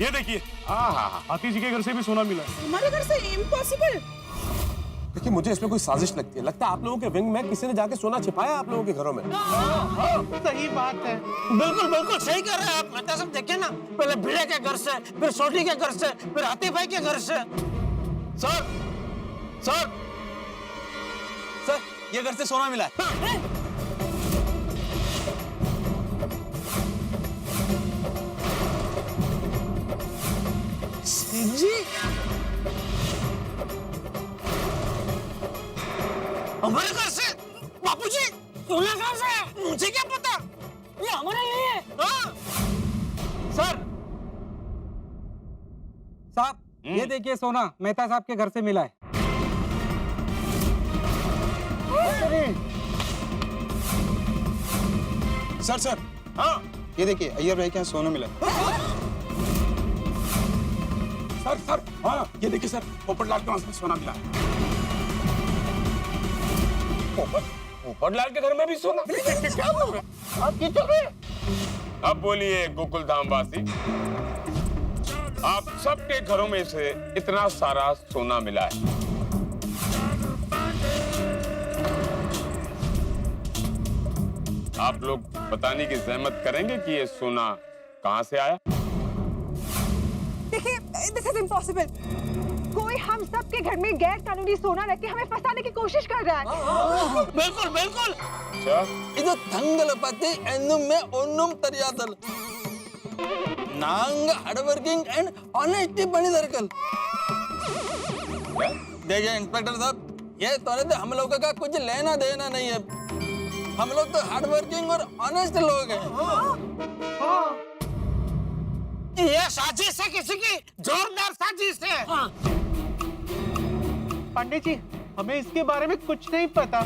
ये देखिए। हाँ, आतिश जी के घर से भी सोना मिला है। हमारे घर से? इम्पॉसिबल। देखिए मुझे इसमें कोई साजिश लगती है। लगता है आप लोगों के विंग में किसी ने जाके सोना छिपाया आप लोगों के घरों में। सही बात है। बिल्कुल बिल्कुल सही कर रहे हैं आप। मेहता साहब देखिए ना, पहले भिड़े के घर से, फिर सोटी के घर से, फिर हाथी भाई के घर से। सर सर सर, ये घर से सोना मिला है। जी हमारे घर से? बापूजी सोना कहाँ से है? मुझे क्या पता, ये हमारे लिए है। हाँ। सर साहब, ये देखिए सोना मेहता साहब के घर से मिला है। सर सर, हाँ ये देखिए अय्यर भाई के यहाँ सोना मिला है। सर हाँ, ये देखिए सर, पोपटलाल के वहां से सोना मिला। पोपटलाल के घर में भी सोना? क्या बोल रहे हैं आप? अब बोलिए गोकुल धाम वासी, आप सबके घरों में से इतना सारा सोना मिला है, आप लोग बताने की जहमत करेंगे कि ये सोना कहां से आया? देखिए, दिस इज इम्पॉसिबल। कोई हम सब के घर में गैर कानूनी सोना रख के हमें फंसाने की कोशिश कर रहा है। बिल्कुल बिल्कुल। अच्छा, ಇದು ತಂಗಲಪತಿ ಎನ್ನುಮ್ಮೆ ಒನ್ನುಂ ತರಿಯಾದಲ್ नांग हार्डवर्किंग एंड ऑनेस्टी बनी दरकल। देखिए इंस्पेक्टर साहब, ये तोने तो हम लोगों का कुछ लेना देना नहीं है। हम लोग तो हार्डवर्किंग और ऑनेस्ट लोग हैं। ये साजिश है किसी की, जोरदार साजिश है। पंडित जी, हमें इसके बारे में कुछ नहीं पता।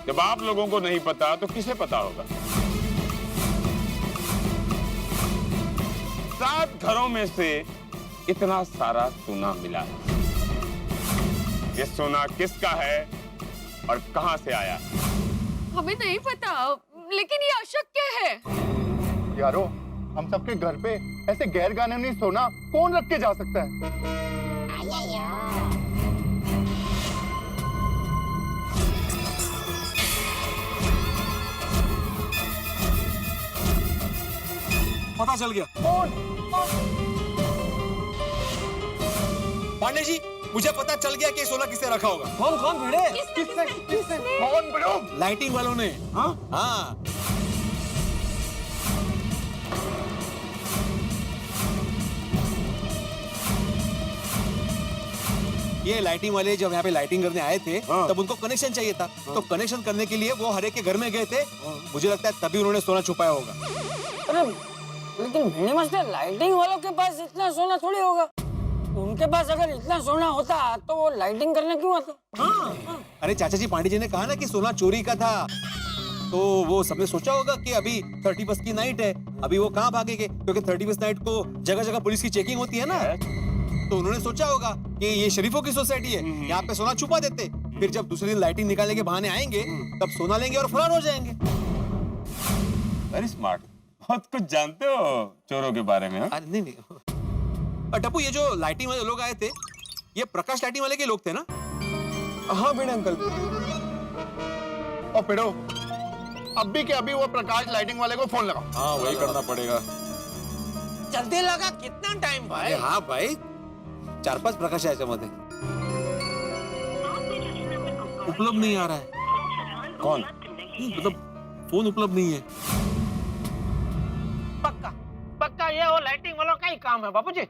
जब आप लोगों को नहीं पता तो किसे पता होगा? 7 घरों में से इतना सारा सोना मिला है, ये सोना किसका है और कहां से आया? हमें नहीं पता, लेकिन ये अशक्य है। यारो, हम सबके घर पे ऐसे गैर कानूनी सोना कौन रख के जा सकता है? पता चल गया। पांडे जी, मुझे पता चल गया कि सोना किसने रखा होगा। कौन कौन भिड़े? किसने? कौन बड़ो? लाइटिंग वालों ने। हाँ हाँ, ये लाइटिंग वाले जब यहाँ पे लाइटिंग करने आए थे तब उनको कनेक्शन चाहिए था, तो कनेक्शन करने के लिए वो हर एक के घर में गए थे। मुझे लगता है तभी उन्होंने सोना छुपाया होगा। अरे लेकिन भिड़े मास्टर, लाइटिंग वालों के पास इतना सोना थोड़ी होगा। उनके पास अगर इतना सोना होता तो वो लाइटिंग करने क्यों आते? हाँ। अरे चाचा जी, पांडे जी ने कहा ना कि सोना चोरी का था, तो वो सबने सोचा होगा कि अभी 31 की नाइट है, अभी वो कहाँ भागेंगे, क्योंकि 31 नाइट को जगह जगह पुलिस की चेकिंग होती है ना। तो उन्होंने सोचा होगा कि ये शरीफों की सोसाइटी है, यहाँ पे सोना छुपा देते, फिर जब दूसरे दिन लाइटिंग निकालने के बहाने आएंगे तब सोना लेंगे और फरार हो जाएंगे। वेरी स्मार्ट, बहुत कुछ जानते हो चोरों के बारे में। अरे नहीं नहीं, टप्पू, ये जो लाइटिंग वाले लोग आए थे, ये प्रकाश लाइटिंग वाले के लोग थे ना? हाँ बेटा अंकल। और पिड़ो, अभी के अभी वो प्रकाश लाइटिंग वाले को फोन लगाओ। हाँ वही करना पड़ेगा। जल्दी लगा, कितना टाइम भाई? हाँ भाई, 4-5 प्रकाश याच्या मध्ये उपलब्ध नहीं आ रहा है। कौन? मतलब फोन उपलब्ध नहीं है। पक्का पक्का ये वो लाइटिंग वालों का ही काम है बापूजी।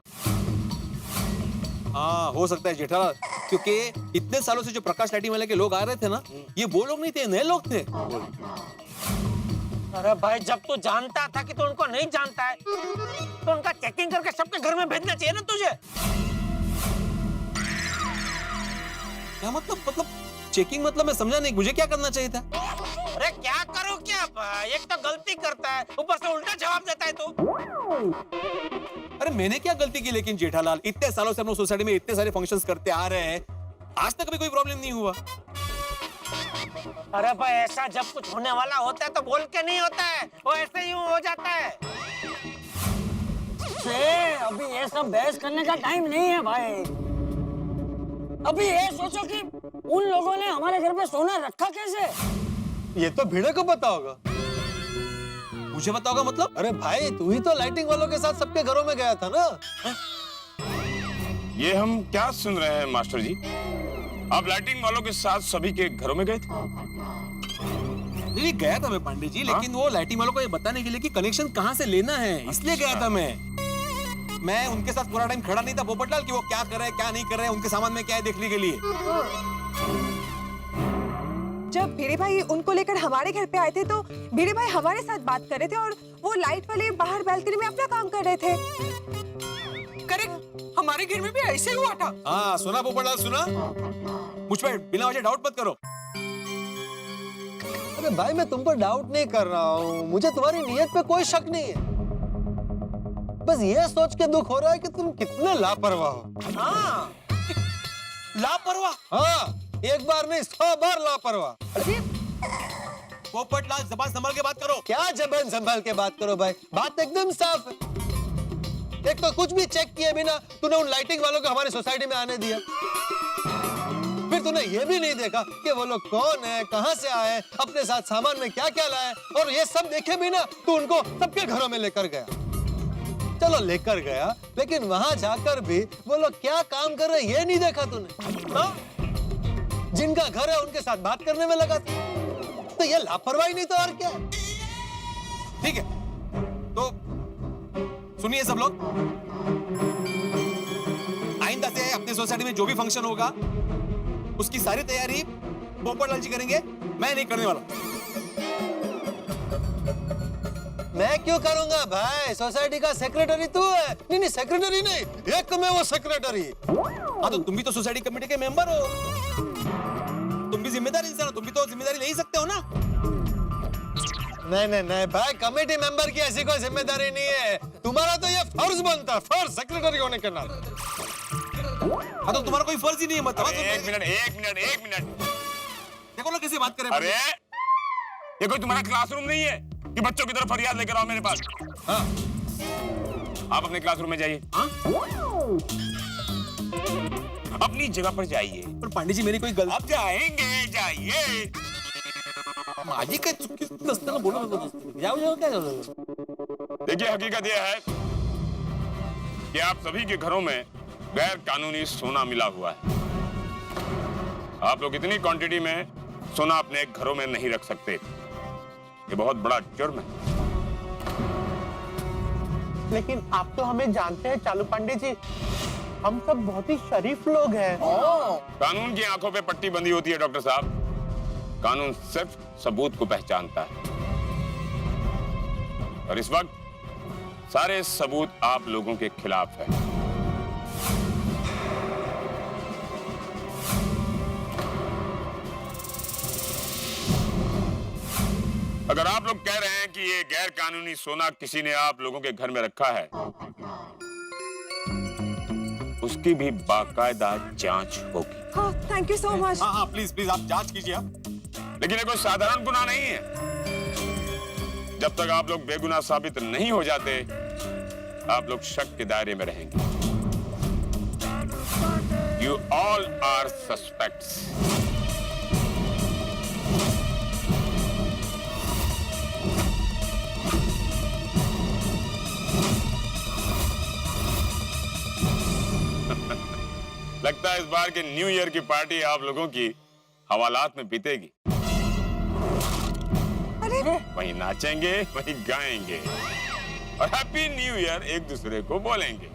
हाँ हो सकता है जेठालाल, क्योंकि इतने सालों से जो प्रकाश लाइटिंग वाले के लोग आ रहे थे ना, ये वो लोग नहीं थे, नए लोग थे। अरे भाई, जब तू जानता था कि तू उनको नहीं जानता है तो उनका चेकिंग करके सबके घर में भेजना चाहिए ना तुझे। क्या मतलब चेकिंग मतलब मैं समझा नहीं, मुझे क्या करना चाहिए था? अरे क्या करो क्या, एक तो गलती करता है, ऊपर से उल्टा जवाब देता है तू। अरे मैंने क्या गलती की लेकिन जेठालाल, इतने सालों से हम लोग सोसाइटी में इतने सारे फंक्शंस करते आ रहे हैं, आज तक कभी कोई प्रॉब्लम नहीं हुआ। अरे भाई, ऐसा जब कुछ होने वाला होता है तो बोल के नहीं होता है, वो ऐसे ही हो जाता है। से अभी ये सब बहस करने का टाइम नहीं है भाई। अभी ये सोचो कि उन लोगों ने हमारे घर पे सोना रखा कैसे। ये तो भिड़े को पता होगा। मुझे पता होगा मतलब? अरे भाई तू ही तो लाइटिंग वालों के साथ सबके घरों में गया था ना। ये हम क्या सुन रहे हैं मास्टर जी? आप लाइटिंग वालों के साथ सभी के घरों में गए थे? नहीं गया था मैं पांडे जी, लेकिन वो लाइटिंग वालों को ये बताने के लिए कि कनेक्शन कहाँ से लेना है, इसलिए गया था मैं उनके साथ पूरा टाइम खड़ा नहीं था पोपटलाल कि वो क्या कर रहे हैं क्या नहीं कर रहे हैं, उनके सामान में क्या है देखने के लिए। जब भिड़े भाई उनको लेकर हमारे घर पे आए थे तो भिड़े भाई हमारे साथ बात कर रहे थे और वो लाइट वाले बाहर बालकनी में अपना काम कर रहे थे। करेक्ट, हमारे घर में भी ऐसे हुआ था। हाँ सुना पोपटलाल सुना, मुझ पर बिना वजह डाउट मत करो। अरे भाई मैं तुम पर डाउट नहीं कर रहा हूँ, मुझे तुम्हारी नीयत पे कोई शक नहीं है। बस ये सोच के दुख हो रहा है कि तुम कितने लापरवाह हो। हाँ, लापरवाह। हाँ, एक बार नहीं 100 बार लापरवाह। पोपटलाल जबान संभाल के बात करो। क्या जबान संभाल के बात करो भाई, बात एकदम साफ है। एक तो कुछ भी चेक किए बिना तूने उन लाइटिंग वालों को हमारी सोसाइटी में आने दिया। फिर तूने ये भी नहीं देखा कि वो लोग कौन है, कहां से आए, अपने साथ सामान में क्या क्या लाए, और ये सब देखे बिना तू उनको सबके घरों में लेकर गया। चलो लेकर गया, लेकिन वहां जाकर भी वो लोग क्या काम कर रहे ये नहीं देखा तूने। हाँ? जिनका घर है उनके साथ बात करने में लगा था। तो ये लापरवाही नहीं तो और क्या है? ठीक है, तो सुनिए सब लोग, आइंदा से अपनी सोसाइटी में जो भी फंक्शन होगा उसकी सारी तैयारी पोपटलाल जी करेंगे, मैं नहीं करने वाला। मैं क्यों करूंगा भाई, सोसाइटी का सेक्रेटरी तू है। नहीं सेक्रेटरी नहीं, एक मैं वो सेक्रेटरी। हाँ तो तुम भी तो सोसाइटी कमेटी के मेंबर हो, तुम भी जिम्मेदार इंसान हो, तुम भी तो जिम्मेदारी ले ही सकते हो ना। नहीं भाई, कमेटी मेंबर की ऐसी कोई जिम्मेदारी नहीं है। तुम्हारा तो ये फर्ज बनता है, फर्ज सेक्रेटरी होने के नाते। हाँ तो तुम्हारा कोई फर्ज ही नहीं है। मतलब एक मिनट देखो लोग कैसे बात करें। अरे ये कोई तुम्हारा क्लासरूम नहीं है कि बच्चों की तरफ फरियाद लेकर आओ मेरे पास। हाँ आप अपने क्लासरूम में जाइए। हाँ? अपनी जगह पर जाइए। पर पांडे जी मेरी कोई गलती। आप जाएंगे, जाइए। माझी काय चुकी नसताना बोलू नको। जाओ क्या जाओ। देखिए हकीकत यह है कि आप सभी के घरों में गैर कानूनी सोना मिला हुआ है। आप लोग इतनी क्वांटिटी में सोना अपने घरों में नहीं रख सकते, ये बहुत बड़ा जुर्म है। लेकिन आप तो हमें जानते हैं चालू पांडे जी, हम सब बहुत ही शरीफ लोग हैं। कानून की आंखों पे पट्टी बंधी होती है डॉक्टर साहब। कानून सिर्फ सबूत को पहचानता है, और इस वक्त सारे सबूत आप लोगों के खिलाफ है। अगर आप लोग कह रहे हैं कि ये गैर कानूनी सोना किसी ने आप लोगों के घर में रखा है, उसकी भी बाकायदा जांच होगी। हाँ, थैंक यू सो मच। हाँ प्लीज आप जांच कीजिए। लेकिन ये कोई साधारण गुनाह नहीं है। जब तक आप लोग बेगुनाह साबित नहीं हो जाते, आप लोग शक के दायरे में रहेंगे। You all are suspects. लगता है इस बार के न्यू ईयर की पार्टी आप लोगों की हवालात में बीतेगी। अरे वहीं नाचेंगे, वहीं गाएंगे और हैप्पी न्यू ईयर एक दूसरे को बोलेंगे।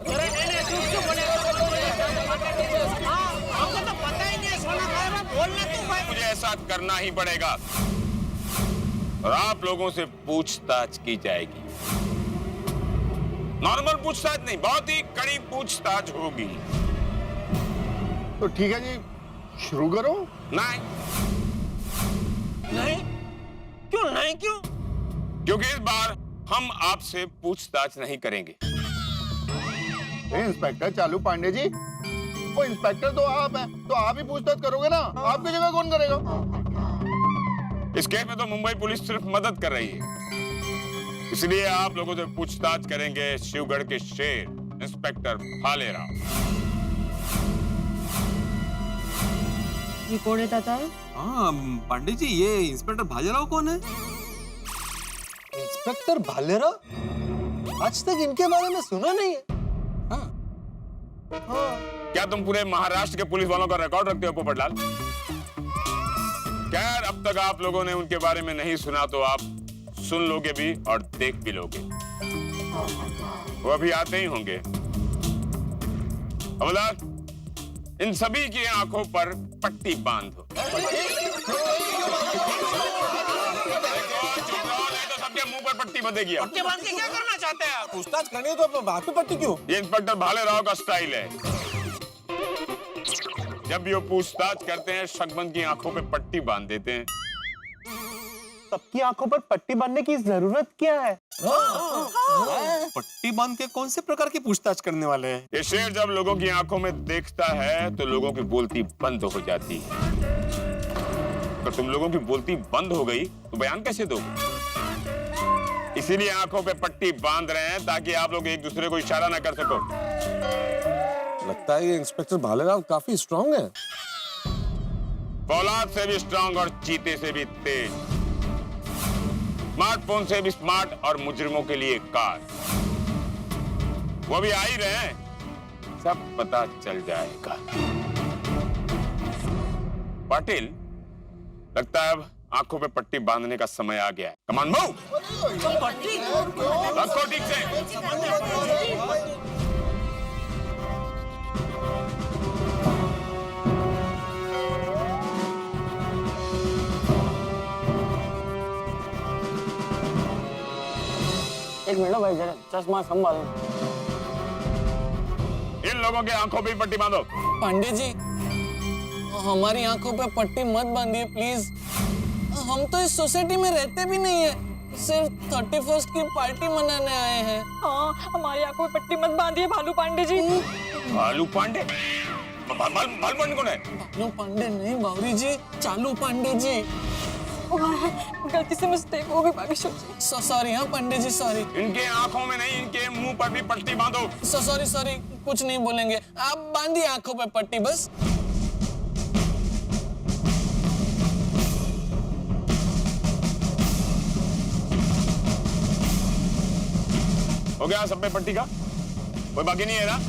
मुझे ऐसा करना ही पड़ेगा और आप लोगों से पूछताछ की जाएगी। नॉर्मल पूछताछ नहीं, बहुत ही कड़ी पूछताछ होगी। तो ठीक है जी, शुरू करो। नहीं, क्यों? क्योंकि इस बार हम आपसे पूछताछ नहीं करेंगे। इंस्पेक्टर चालू पांडे जी, वो इंस्पेक्टर तो आप हैं, तो आप ही पूछताछ करोगे ना, आपकी जगह कौन करेगा? इस केस में तो मुंबई पुलिस सिर्फ मदद कर रही है। इसलिए आप लोगों से पूछताछ करेंगे शिवगढ़ के शेर इंस्पेक्टर भालेराव। ये कौन है ताता? हाँ पांडे जी, ये इंस्पेक्टर भालेराव कौन है? इंस्पेक्टर भालेराव? आज तक इनके बारे में सुना नहीं है। क्या तुम पूरे महाराष्ट्र के पुलिस वालों का रिकॉर्ड रखते हो पोपटलाल? खैर, अब तक आप लोगों ने उनके बारे में नहीं सुना तो आप सुन लोगे भी और देख भी लोगे। वो अभी आते ही होंगे। हवलदार, इन सभी की आंखों पर पट्टी बांधो। सबके मुंह पर पट्टी बंधेगी। पट्टी बांध के क्या करना चाहते हैं आप? पूछताछ करनी है तो बात पे पट्टी क्यों? ये इंस्पेक्टर भालेराव का स्टाइल है। जब भी वो पूछताछ करते हैं, शकबंद की आंखों पे पट्टी बांध देते हैं। सबकी आंखों पर पट्टी बांधने की जरूरत क्या है? पट्टी बांध के कौन से प्रकार की पूछताछ करने वाले हैं? ये शेर जब लोगों की आंखों में देखता है तो लोगों की बोलती बंद हो जाती है। अगर तुम लोगों की बोलती बंद हो गई तो बयान कैसे दोगे? इसीलिए आंखों पे पट्टी बांध रहे हैं ताकि आप लोग एक दूसरे को इशारा ना कर सको। लगता है ये इंस्पेक्टर भालेराव काफी स्ट्रांग है। फौलाद से भी स्ट्रांग और चीते से भी तेज, स्मार्टफोन से भी स्मार्ट और मुजरिमों के लिए कार। वो भी आ ही रहे हैं, सब पता चल जाएगा। पाटिल, लगता है अब आंखों पे पट्टी बांधने का समय आ गया है। कमान मूव। रखो ठीक से। एक मिनट भाई, जरा चश्मा संभालो। इन लोगों के आंखों पे पट्टी बांधो। पांडे जी, हमारी आंखों पे पट्टी मत बांधिए प्लीज। हम तो इस सोसाइटी में रहते भी नहीं है, सिर्फ 31st की पार्टी मनाने आए हैं। हाँ, हमारी आंखों में पट्टी मत बांधिए भालू पांडे जी। भालू पांडे? भालू पांडे कौन है? भालू पांडे नहीं बावरी जी, चालू पांडे जी। गलती से मिस्टेक हो गई बागेश्वर जी। सॉरी। हाँ पांडे जी, सॉरी। इनके आंखों में नहीं, इनके मुंह पर भी पट्टी बांधो। सॉरी, कुछ नहीं बोलेंगे। आप बांधिए आंखों पे पट्टी बस। हो गया सब पे पट्टी का? कोई बाकी नहीं है ना?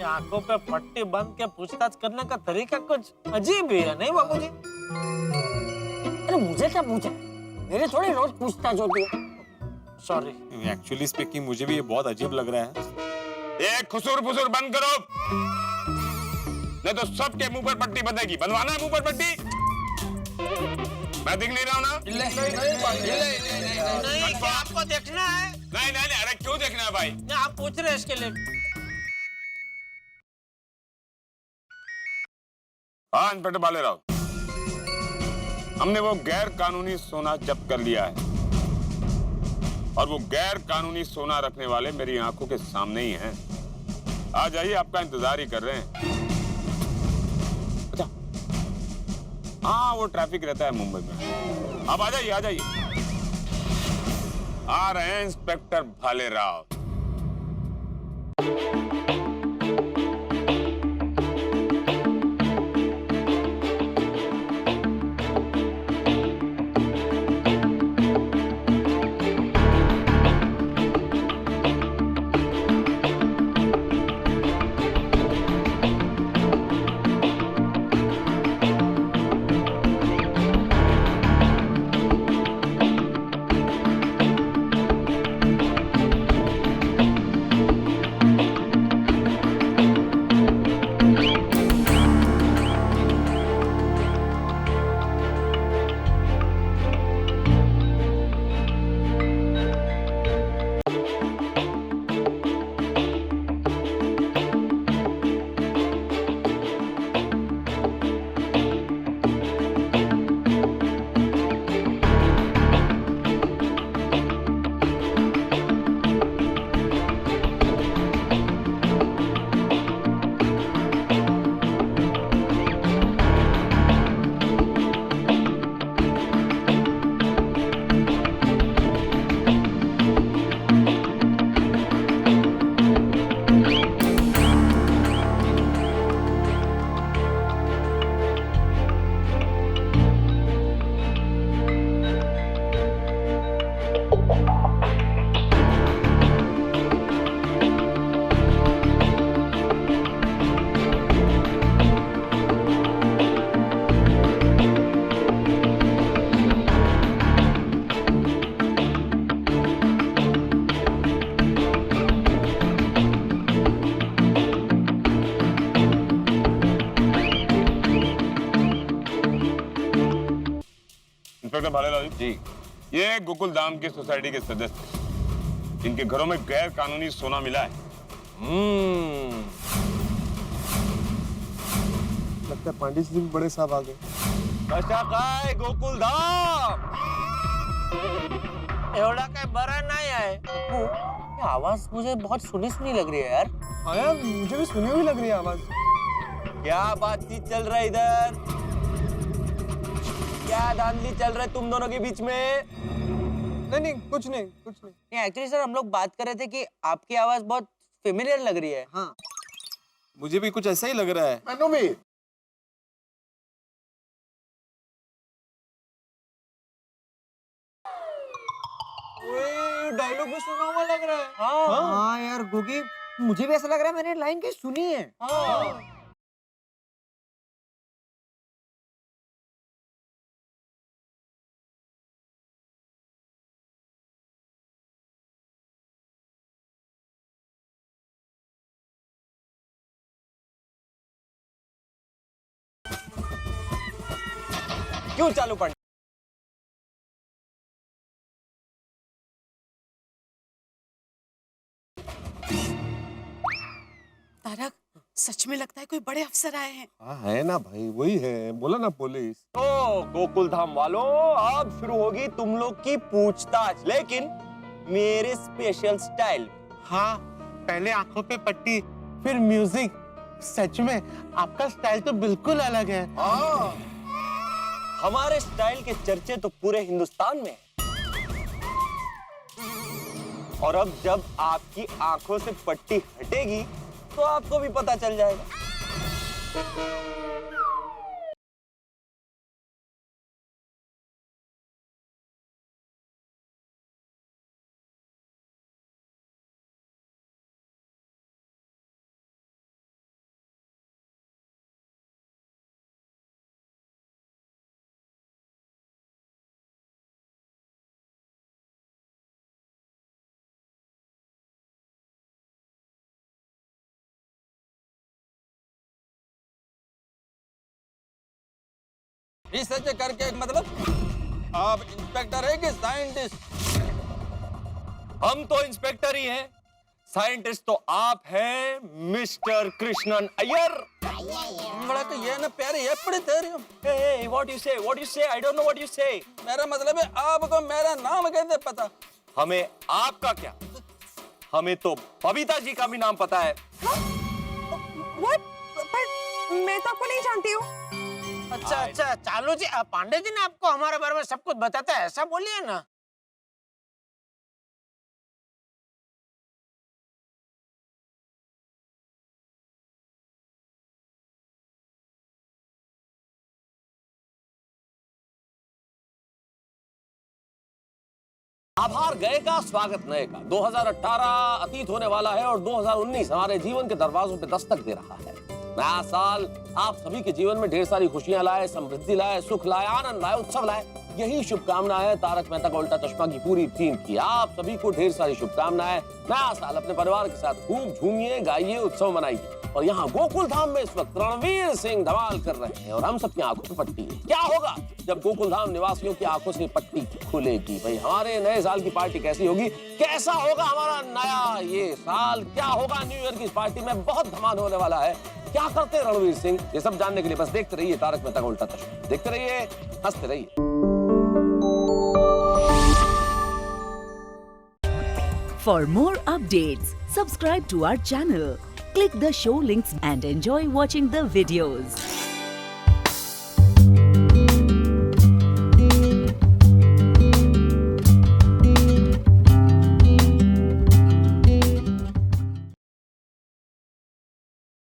आंखों पे पट्टी बंद के पूछताछ करने का तरीका कुछ अजीब ही है, नहीं बाबूजी? अरे मुझे क्या पूछा? मेरे थोड़ी रोज पूछताछ होती है। सॉरी। एक्चुअली स्पीकिंग मुझे भी ये बहुत अजीब लग रहा है। ये खुसूर फुसूर बंद करो, नहीं तो सबके मुंह पर पट्टी बंधेगी। बंधवाना है मुंह पर पट्टी? मैं दिख नहीं रहा हूँ ना? नहीं, आपको देखना है? नहीं, अरे क्यों देखना है भाई? आप पूछ रहे हैं इसके लिए। हाँ इंस्पेक्टर भालेराव, हमने वो गैर कानूनी सोना जब्त कर लिया है और वो गैर कानूनी सोना रखने वाले मेरी आंखों के सामने ही हैं। आ जाइए, आपका इंतजार ही कर रहे हैं। अच्छा, हाँ वो ट्रैफिक रहता है मुंबई में। आप आ जाइए। आ रहे हैं इंस्पेक्टर भालेराव। इंस्पेक्टर भालेलाल जी, ये गोकुल धाम की सोसाइटी के सदस्य जिनके घरों में गैर कानूनी सोना मिला है। लगता है पांडे जी भी बड़े साहब आ गए। कशा काय गोकुल धाम एवढा काय बरा नाही आहे। ये आवाज मुझे बहुत सुनी सुनी लग रही है यार। हाँ यार, मुझे भी सुनी हुई लग रही है आवाज। क्या बातचीत चल रहा है इधर? क्या धांधली चल रहा है तुम दोनों के बीच में? नहीं, कुछ नहीं। एक्चुअली सर हम लोग बात कर रहे थे कि आपकी आवाज बहुत फेमिलियर लग रही है। हाँ, मुझे भी कुछ ऐसा ही लग रहा है। मैनू भी। डायलॉग भी सुना हुआ लग रहा है। हाँ यार गोगी, मुझे भी ऐसा लग रहा है मैंने लाइन कहीं सुनी है। क्यों चालू पड़ तारक, सच में लगता है कोई बड़े अफसर आए हैं। हाँ है ना भाई, वही है, बोला ना पुलिस। तो गोकुल धाम वालों, अब शुरू होगी तुम लोग की पूछताछ, लेकिन मेरे स्पेशल स्टाइल। हाँ, पहले आंखों पे पट्टी, फिर म्यूजिक। सच में आपका स्टाइल तो बिल्कुल अलग है। हमारे स्टाइल के चर्चे तो पूरे हिंदुस्तान में हैं। और अब जब आपकी आंखों से पट्टी हटेगी तो आपको भी पता चल जाएगा। रिसर्च करके मतलब आप इंस्पेक्टर है कि साइंटिस्ट? हम तो इंस्पेक्टर ही हैं, साइंटिस्ट तो आप हैं मिस्टर कृष्णन अय्यर। बड़ा तो ये ना प्यारे ये पड़े थे रहे हो। Hey, what you say? I don't know what you say. मेरा मतलब है आपको मेरा नाम कैसे पता? हमें आपका क्या, हमें तो बबीता जी का भी नाम पता है। What? पर मैं तो आपको नहीं जानती हूँ। अच्छा, चालू जी, पांडे जी ने आपको हमारे बारे में सब कुछ बताता है, ऐसा बोलिए ना। आभार गए का, स्वागत नए का। 2018 अतीत होने वाला है और 2019 हमारे जीवन के दरवाजों पे दस्तक दे रहा है। नया साल आप सभी के जीवन में ढेर सारी खुशियां लाए, समृद्धि लाए, सुख लाए, आनंद लाए, उत्सव लाए। यही शुभकामना है तारक मेहता का उल्टा चश्मा की पूरी टीम की। आप सभी को ढेर सारी शुभकामनाएं। नया साल अपने परिवार के साथ खूब झूमिए, गाइए, उत्सव मनाइए। और यहाँ गोकुल धाम में इस वक्त रणवीर सिंह धमाल कर रहे हैं और हम सबकी आंखों पे पट्टी है। क्या होगा जब गोकुल धाम निवासियों की आंखों से पट्टी खुलेगी? भाई हमारे नए साल की पार्टी कैसी होगी? कैसा होगा हमारा नया ये साल? क्या होगा न्यू ईयर की इस पार्टी में? बहुत धमाल होने वाला है। क्या करते हैं रणवीर सिंह, ये सब जानने के लिए बस देखते रहिए तारक मेहता का उल्टा चश्मा। देखते रहिए, हंसते रहिए। For more updates, subscribe to our channel, click the show links and enjoy watching the videos.